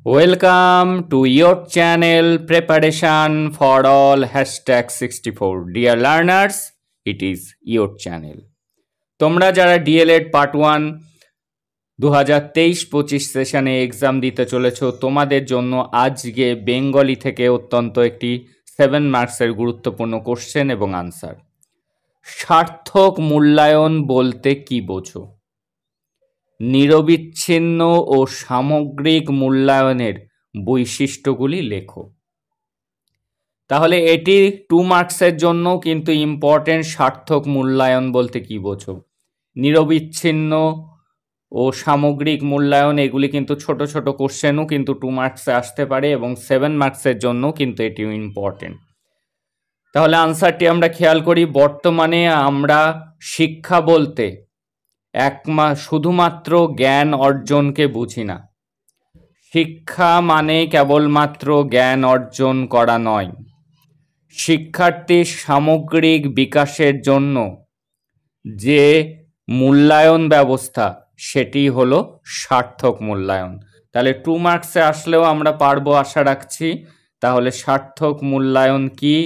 Welcome to your channel Preparation for All #64. Dear learners, it is your channel. তোমরা যারা DLED part 1 2023-25 সেশনে exam দিতে চলেছো, তোমাদের জন্য আজকে বেঙ্গলি থেকে অত্যন্ত একটি 7 মার্কসের গুরুত্বপূর্ণ কোশ্চেন এবং আনসার। সার্থক মূল্যায়ন বলতে কি বোঝো? নিরবিচ্ছিন্ন ও সামগ্রিক মূল্যায়নের বৈশিষ্ট্যগুলি লেখো। তাহলে এটি 2 মার্কসের জন্য কিন্তু ইম্পর্টেন্ট। সার্থক মূল্যায়ন বলতে কি বোঝো? নিরবিচ্ছিন্ন ও সামগ্রিক মূল্যায়ন, এগুলি কিন্তু ছোট ছোট কোশ্চেনও কিন্তু 2 মার্কসে আসতে পারে এবং 7 মার্কসের জন্য কিন্তু এটিও ইম্পর্টেন্ট। তাহলে আনসারটি আমরা খেয়াল করি। বর্তমানে আমরা শিক্ষা বলতে শুধুমাত্র জ্ঞান অর্জনকে বুঝি না। শিক্ষা মানে কেবলমাত্র জ্ঞান অর্জন করা নয়, শিক্ষার্থীর সামগ্রিক বিকাশের জন্য যে মূল্যায়ন ব্যবস্থা সেটি হলো সার্থক মূল্যায়ন। তাহলে 2 মার্কসে আসলেও আমরা পারবো আশা রাখছি। তাহলে সার্থক মূল্যায়ন কি?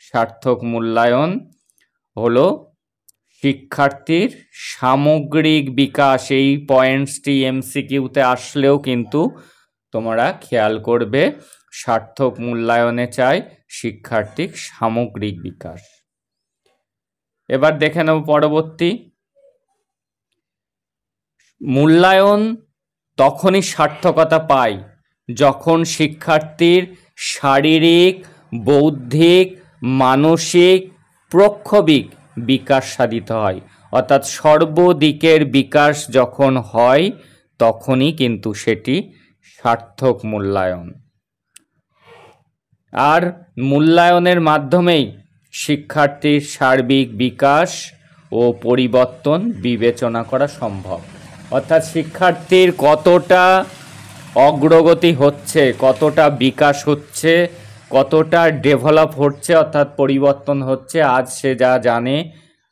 সার্থক মূল্যায়ন হলো শিক্ষার্থীর সামগ্রিক বিকাশ। এই পয়েন্টসটি MCQতে আসলেও কিন্তু তোমরা খেয়াল করবে, সার্থক মূল্যায়নে চাই শিক্ষার্থীর সামগ্রিক বিকাশ। এবার দেখে নেব পরবর্তী। মূল্যায়ন তখনই সার্থকতা পায় যখন শিক্ষার্থীর শারীরিক, বৌদ্ধিক, মানসিক, প্রক্ষোভিক বিকাশ সাধিত হয়। অর্থাৎ সর্বদিকের বিকাশ যখন হয় তখনই কিন্তু সেটি সার্থক মূল্যায়ন। আর মূল্যায়নের মাধ্যমেই শিক্ষার্থীর সার্বিক বিকাশ ও পরিবর্তন বিবেচনা করা সম্ভব। অর্থাৎ শিক্ষার্থীর কতটা অগ্রগতি হচ্ছে, কতটা বিকাশ হচ্ছে, কতটা ডেভেলপ হচ্ছে, অর্থাৎ পরিবর্তন হচ্ছে, আজ সে যা জানে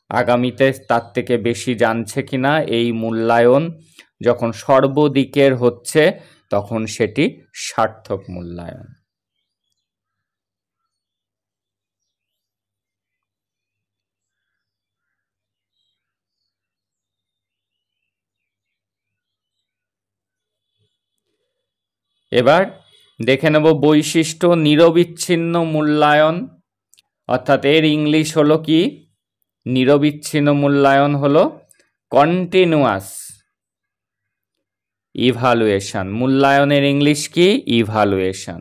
আগামীতে তার থেকে বেশি জানছে কিনা, এই মূল্যায়ন যখন সর্বদিকের হচ্ছে তখন সেটি সার্থক মূল্যায়ন। এবার দেখে নেব বৈশিষ্ট্য নিরবিচ্ছিন্ন মূল্যায়ন। অর্থাৎ এর ইংলিশ হলো কি? নিরবিচ্ছিন্ন মূল্যায়ন হলো কন্টিনিউয়াস ইভালুয়েশন। মূল্যায়নের ইংলিশ কি? ইভালুয়েশন।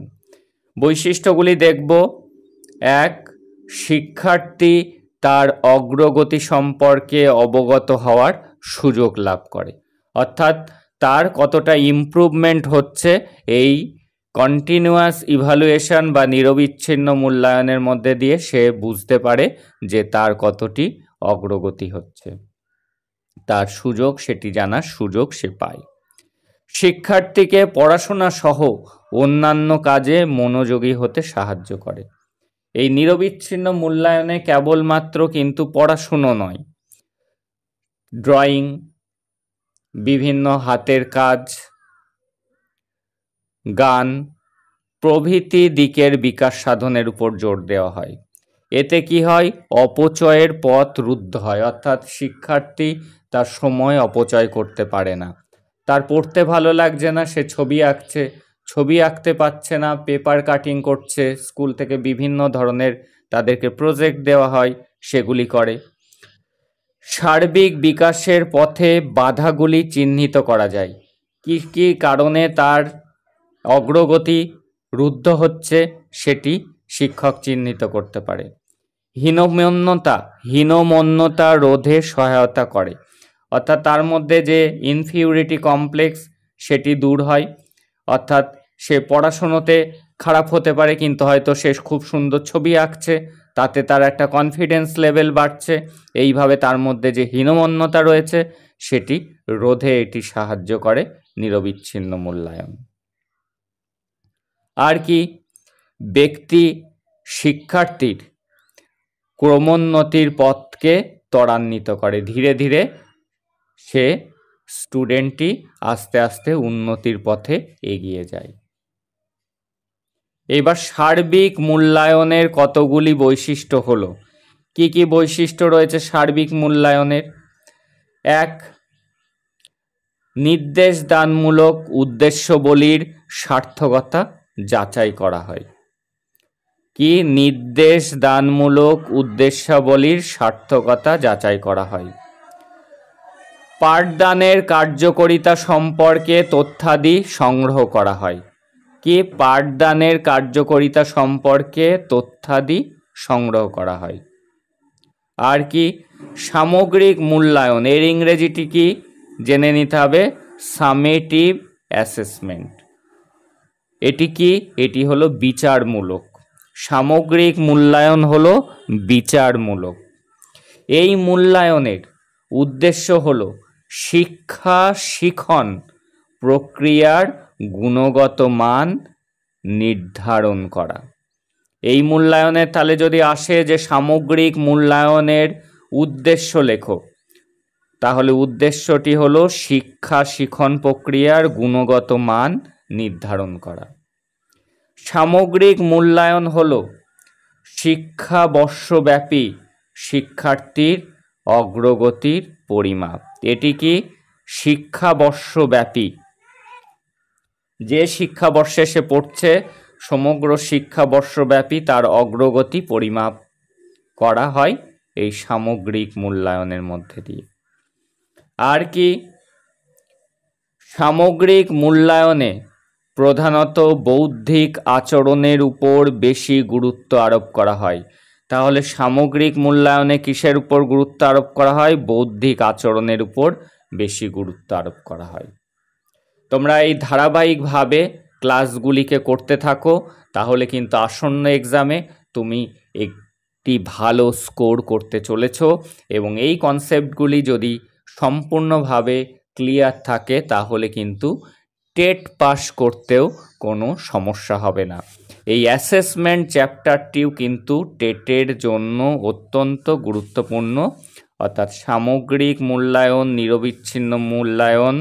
বৈশিষ্ট্যগুলি দেখব। 1, শিক্ষার্থী তার অগ্রগতি সম্পর্কে অবগত হওয়ার সুযোগ লাভ করে। অর্থাৎ তার কতটা ইমপ্রুভমেন্ট হচ্ছে এই কন্টিনিউয়াস ইভালুয়েশন বা নিরবিচ্ছিন্ন মূল্যায়নের মধ্যে দিয়ে সে বুঝতে পারে যে তার কতটি অগ্রগতি হচ্ছে, তার সুযোগ, সেটি জানার সুযোগ সে পায়। শিক্ষার্থীকে পড়াশোনা সহ অন্যান্য কাজে মনোযোগী হতে সাহায্য করে। এই নিরবিচ্ছিন্ন মূল্যায়নে কেবলমাত্র কিন্তু পড়াশুনো নয়, ড্রয়িং, বিভিন্ন হাতের কাজ, গান প্রভৃতি দিকের বিকাশ সাধনের উপর জোর দেওয়া হয়। এতে কি হয়? অপচয়ের পথ রুদ্ধ হয়। অর্থাৎ শিক্ষার্থী তার সময় অপচয় করতে পারে না। তার পড়তে ভালো লাগছে না, সে ছবি আঁকতে পারছে না, পেপার কাটিং করছে, স্কুল থেকে বিভিন্ন ধরনের তাদেরকে প্রজেক্ট দেওয়া হয়, সেগুলি করে। সার্বিক বিকাশের পথে বাধাগুলি চিহ্নিত করা যায়। কি কি কারণে তার অগ্রগতি রুদ্ধ হচ্ছে সেটি শিক্ষক চিহ্নিত করতে পারে। হীনমন্যতা রোধে সহায়তা করে। অর্থাৎ তার মধ্যে যে ইনফিউরিটি কমপ্লেক্স সেটি দূর হয়। অর্থাৎ সে পড়াশোনাতে খারাপ হতে পারে কিন্তু হয়তো সে খুব সুন্দর ছবি আঁকছে, তাতে তার একটা কনফিডেন্স লেভেল বাড়ছে। এইভাবে তার মধ্যে যে হীনমন্যতা রয়েছে সেটি রোধে এটি সাহায্য করে নিরবিচ্ছিন্ন মূল্যায়ন। আর কি? শিক্ষার্থীর ক্রমোন্নতির পথকে ত্বরান্বিত করে। ধীরে ধীরে স্টুডেন্টটি আস্তে আস্তে উন্নতির পথে এগিয়ে যায়। এবার সার্বিক মূল্যায়নের কতগুলি বৈশিষ্ট্য হলো। কি কি বৈশিষ্ট্য রয়েছে সার্বিক মূল্যায়নের? 1, নির্দেশদানমূলক উদ্দেশ্যবলীর সার্থকতা যাচাই করা হয়। কি? নির্দেশদানমূলক উদ্দেশ্যাবলীর সার্থকতা যাচাই করা হয়। পাঠদানের কার্যকারিতা সম্পর্কে তথ্যাদি সংগ্রহ করা হয়। কি? পাঠদানের কার্যকারিতা সম্পর্কে তথ্যাদি সংগ্রহ করা হয়। আর কি? সামগ্রিক মূল্যায়ন, এর ইংরেজিটি কি জেনে নিতে হবে, সামেটিভ অ্যাসেসমেন্ট। এটি কি? এটি হলো বিচারমূলক। সামগ্রিক মূল্যায়ন হলো বিচারমূলক। এই মূল্যায়নের উদ্দেশ্য হলো শিক্ষা শিখন প্রক্রিয়ার গুণগত মান নির্ধারণ করা। এই মূল্যায়নের তাহলে যদি আসে যে সামগ্রিক মূল্যায়নের উদ্দেশ্য লেখো, তাহলে উদ্দেশ্যটি হলো শিক্ষা শিখন প্রক্রিয়ার গুণগত মান নির্ধারণ করা। সামগ্রিক মূল্যায়ন হলো শিক্ষাবর্ষব্যাপী শিক্ষার্থীর অগ্রগতির পরিমাপ। এটি কি? শিক্ষাবর্ষব্যাপী, যে শিক্ষাবর্ষে সে পড়ছে সমগ্র শিক্ষাবর্ষব্যাপী তার অগ্রগতি পরিমাপ করা হয় এই সামগ্রিক মূল্যায়নের মধ্যে দিয়ে। আর কি? সামগ্রিক মূল্যায়নে প্রধানত বৌদ্ধিক আচরণের উপর বেশি গুরুত্ব আরোপ করা হয়। তাহলে সামগ্রিক মূল্যায়নে কিসের উপর গুরুত্ব আরোপ করা হয়? বৌদ্ধিক আচরণের উপর বেশি গুরুত্ব আরোপ করা হয়। তোমরা এই ধারাবাহিকভাবে ক্লাসগুলিকে করতে থাকো, তাহলে কিন্তু আসন্ন এক্সামে তুমি একটি ভালো স্কোর করতে চলেছ। এবং এই কনসেপ্টগুলি যদি সম্পূর্ণভাবে ক্লিয়ার থাকে তাহলে কিন্তু টেট পাস করতেও কোনো সমস্যা হবে না। এই অ্যাসেসমেন্ট চ্যাপ্টারটিও কিন্তু টেটের জন্য অত্যন্ত গুরুত্বপূর্ণ, অর্থাৎ সামগ্রিক মূল্যায়ন, নিরবিচ্ছিন্ন মূল্যায়ন,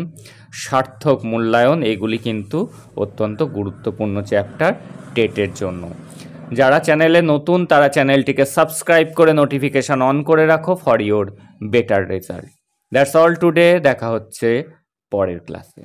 সার্থক মূল্যায়ন, এগুলি কিন্তু অত্যন্ত গুরুত্বপূর্ণ চ্যাপ্টার টেটের জন্য। যারা চ্যানেলে নতুন তারা চ্যানেলটিকে সাবস্ক্রাইব করে নোটিফিকেশান অন করে রাখো for your better result. That's all today. দেখা হচ্ছে পরের ক্লাসে।